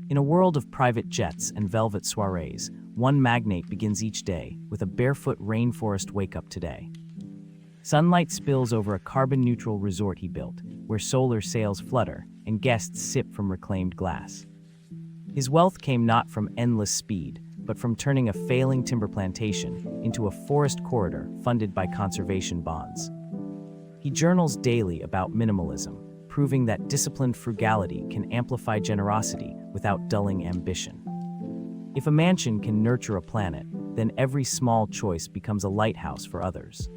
In a world of private jets and velvet soirees, one magnate begins each day with a barefoot rainforest wake-up today. Sunlight spills over a carbon-neutral resort he built, where solar sails flutter and guests sip from reclaimed glass. His wealth came not from endless speed, but from turning a failing timber plantation into a forest corridor funded by conservation bonds. He journals daily about minimalism, proving that disciplined frugality can amplify generosity without dulling ambition. If a mansion can nurture a planet, then every small choice becomes a lighthouse for others.